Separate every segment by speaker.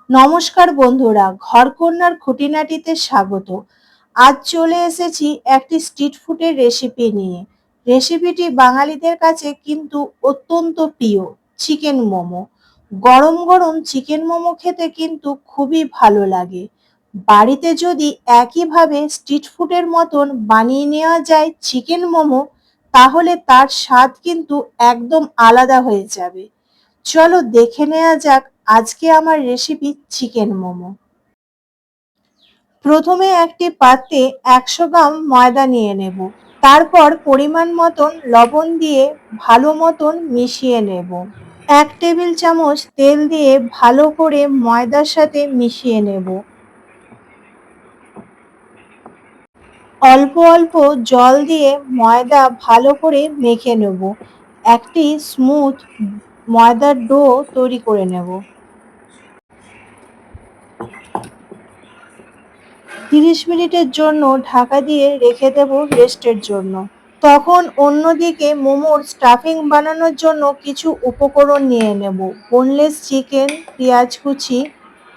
Speaker 1: নমস্কার বন্ধুরা, ঘরকন্নার খুঁটিনাটিতে স্বাগত। আজ চলে এসেছি একটি স্ট্রিট ফুডের রেসিপি নিয়ে। রেসিপিটি বাঙালিদের কাছে কিন্তু অত্যন্ত প্রিয়, চিকেন মোমো। গরম গরম চিকেন মোমো খেতে কিন্তু খুবই ভালো লাগে। বাড়িতে যদি একইভাবে স্ট্রিট ফুডের মতন বানিয়ে নেওয়া যায় চিকেন মোমো, তাহলে তার স্বাদ কিন্তু একদম আলাদা হয়ে যাবে। চলো দেখে নেওয়া যাক আজকে আমার রেসিপি চিকেন মোমো। প্রথমে একটি পাত্রে ১০০ গ্রাম ময়দা নিয়ে নেব। তারপর পরিমাণ মতন লবণ দিয়ে ভালো মতন মিশিয়ে নেব। ১ টেবিল চামচ তেল দিয়ে ভালো করে ময়দার সাথে মিশিয়ে নেব। অল্প অল্প জল দিয়ে ময়দা ভালো করে মেখে নেব। একটি স্মুথ ময়দার ডো তৈরি করে নেব। ৩০ মিনিটের জন্য ঢাকা দিয়ে রেখে দেব রেস্টের জন্য। তখন অন্যদিকে মোমোর স্টাফিং বানানোর জন্য কিছু উপকরণ নিয়ে নেব। বোনলেস চিকেন, পেঁয়াজ কুচি,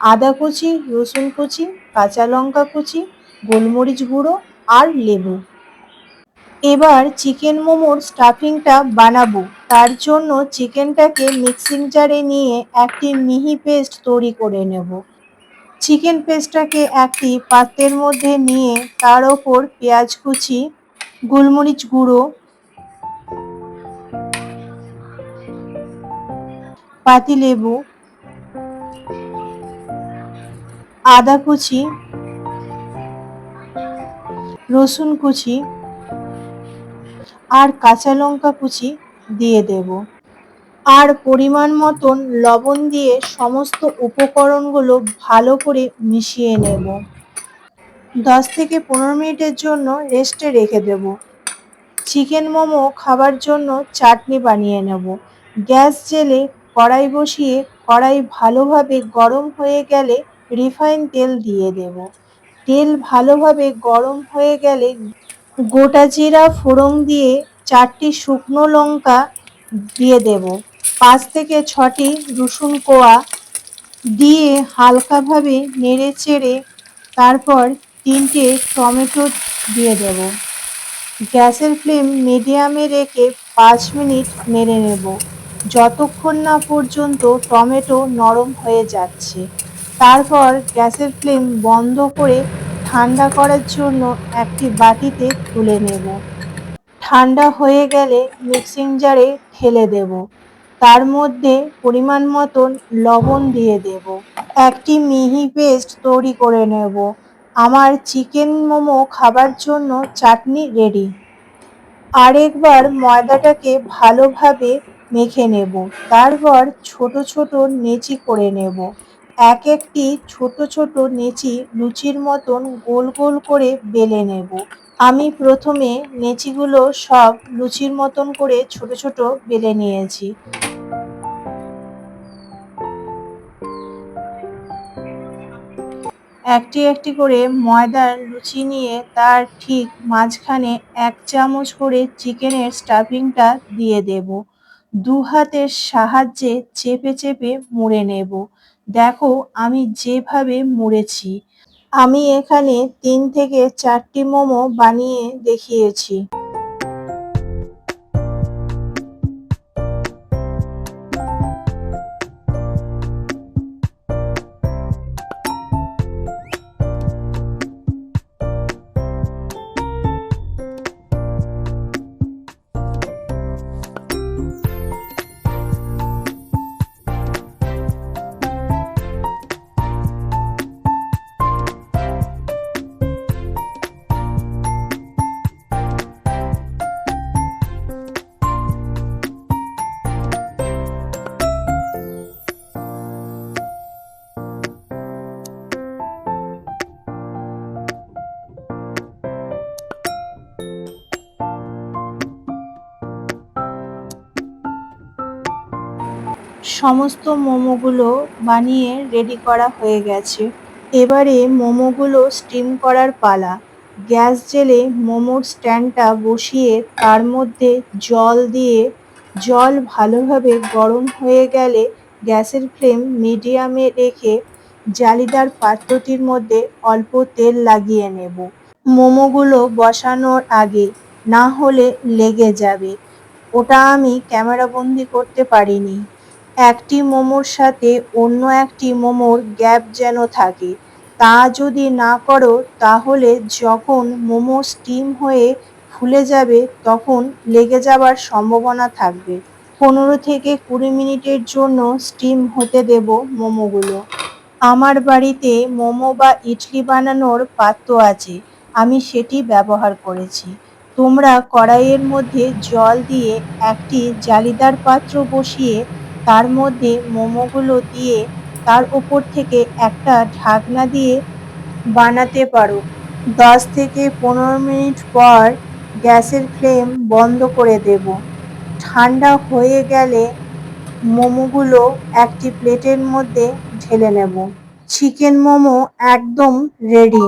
Speaker 1: আদা কুচি, রসুন কুচি, কাঁচা লঙ্কা কুচি, গোলমরিচ গুঁড়ো আর লেবু। এবার চিকেন মোমোর স্টাফিংটা বানাবো। তার জন্য চিকেনটাকে মিক্সিং জারে নিয়ে একটি মিহি পেস্ট তৈরি করে নেব। চিকেন পেস্টটাকে একটি পাত্রের মধ্যে নিয়ে তার ওপর পেঁয়াজ কুচি, গোলমরিচ গুঁড়ো, পাতিলেবু, আদা কুচি, রসুন কুচি আর কাঁচা লঙ্কা কুচি দিয়ে দেব। আর পরিমাণ মতন লবণ দিয়ে সমস্ত উপকরণগুলো ভালো করে মিশিয়ে নেব। 10 থেকে 15 মিনিটের জন্য রেস্টে রেখে দেব। চিকেন মোমো খাবার জন্য চাটনি বানিয়ে নেব। গ্যাস জেলে কড়াই বসিয়ে কড়াই ভালোভাবে গরম হয়ে গেলে রিফাইন তেল দিয়ে দেব। তেল ভালোভাবে গরম হয়ে গেলে গোটা জিরা ফোড়ন দিয়ে 4টি শুকনো লঙ্কা দিয়ে দেব। 5 থেকে 6টি রসুন কোয়া দিয়ে হালকাভাবে নেড়ে চেড়ে তারপর 3টে টমেটো দিয়ে দেব। গ্যাসের ফ্লেম মিডিয়ামে রেখে 5 মিনিট নেড়ে নেব, যতক্ষণ না পর্যন্ত টমেটো নরম হয়ে যাচ্ছে। তারপর গ্যাসের ফ্লেম বন্ধ করে ঠান্ডা করার জন্য একটি বাটিতে তুলে নেব। ঠান্ডা হয়ে গেলে মিক্সিং জারে ঢেলে দেব। তার মধ্যে পরিমাণ মতন লবণ দিয়ে দেব। একটি মিহি পেস্ট তৈরি করে নেব। আমার চিকেন মোমো খাবার জন্য চাটনি রেডি। আরেকবার ময়দাটাকে ভালোভাবে মেখে নেব। তারপর ছোট ছোট নেচি করে নেব। এক একটি ছোট ছোট নেচি লুচির মতন গোল গোল করে বেলে নেব। আমি প্রথমে নেচিগুলো সব লুচির মতন করে ছোট ছোট বেলে নিয়েছি। একটি একটি করে ময়দার লুচি নিয়ে তার ঠিক মাঝখানে 1 চামচ করে চিকেনের স্টাফিংটা দিয়ে দেব। 2 হাতের সাহায্যে চেপে চেপে মুড়ে নেব। দেখো আমি যেভাবে মুড়েছি। আমি এখানে 3 থেকে 4টি মোমো বানিয়ে দেখিয়েছি। সমস্ত মোমোগুলো বানিয়ে রেডি করা হয়ে গেছে। এবারে মোমোগুলো স্টিম করার পালা। গ্যাস জেলে মোমোর স্ট্যান্ডটা বসিয়ে তার মধ্যে জল দিয়ে জল ভালোভাবে গরম হয়ে গেলে গ্যাসের ফ্লেম মিডিয়ামে রেখে জালিদার পাত্রটির মধ্যে অল্প তেল লাগিয়ে নেব। মোমোগুলো বসানোর আগে, না হলে লেগে যাবে। ওটা আমি ক্যামেরাবন্দি করতে পারিনি। একটি মোমোর সাথে অন্য একটি মোমোর গ্যাপ যেন থাকে। তা যদি না করো তাহলে যখন মোমো স্টিম হয়ে ফুলে যাবে তখন লেগে যাবার সম্ভাবনা থাকবে। 15 থেকে 20 মিনিটের জন্য স্টিম হতে দেব মোমোগুলো। আমার বাড়িতে মোমো বা ইডলি বানানোর পাত্র আছে, আমি সেটি ব্যবহার করেছি। তোমরা কড়াইয়ের মধ্যে জল দিয়ে একটি জালিদার পাত্র বসিয়ে তার মধ্যে মোমোগুলো দিয়ে তার উপর থেকে একটা ঢাকনা দিয়ে বানাতে পারো। 10 থেকে 15 মিনিট পর গ্যাসের ফ্লেম বন্ধ করে দেব। ঠান্ডা হয়ে গেলে মোমোগুলো একটি প্লেটের মধ্যে ঢেলে নেব। চিকেন মোমো একদম রেডি।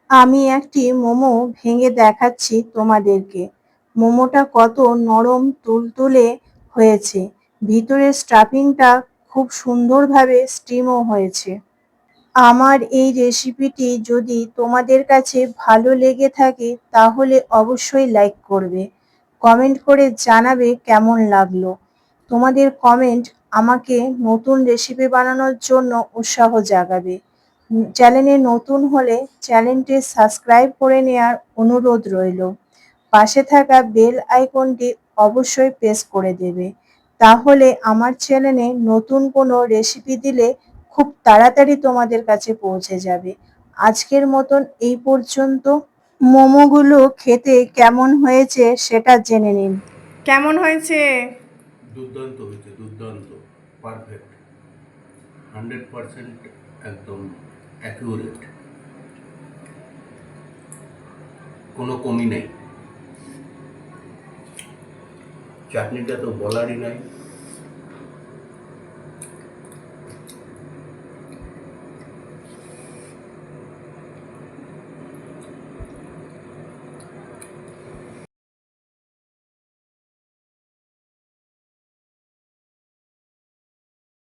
Speaker 1: আমি একটি মোমো ভেঙে দেখাচ্ছি তোমাদেরকে। মোমোটা কত নরম তুলতুলে হয়েছে। ভিতরের স্টাফিংটা খুব সুন্দরভাবে স্টিমও হয়েছে। আমার এই রেসিপিটি যদি তোমাদের কাছে ভালো লেগে থাকে তাহলে অবশ্যই লাইক করবে। কমেন্ট করে জানাবে কেমন লাগলো। তোমাদের কমেন্ট আমাকে নতুন রেসিপি বানানোর জন্য উৎসাহ জাগাবে। চ্যানেলে নতুন হলে চ্যানেলটি সাবস্ক্রাইব করে নেওয়ার অনুরোধ রইল। পাশে থাকা বেল আইকনটি অবশ্যই প্রেস করে দেবে। তাহলে আমার চ্যানেলে নতুন কোনো রেসিপি দিলে খুব তাড়াতাড়ি তোমাদের কাছে পৌঁছে যাবে। আজকের মতন এই পর্যন্ত। মোমোগুলো খেতে কেমন হয়েছে সেটা জেনে নিন। কেমন হয়েছে?
Speaker 2: দুর্দান্ত হয়েছে, দুর্দান্ত, পারফেক্ট, 100% একদম অ্যাকিউরেট, কোনো কমি নেই। চাটনিটা তো বলারই নাই।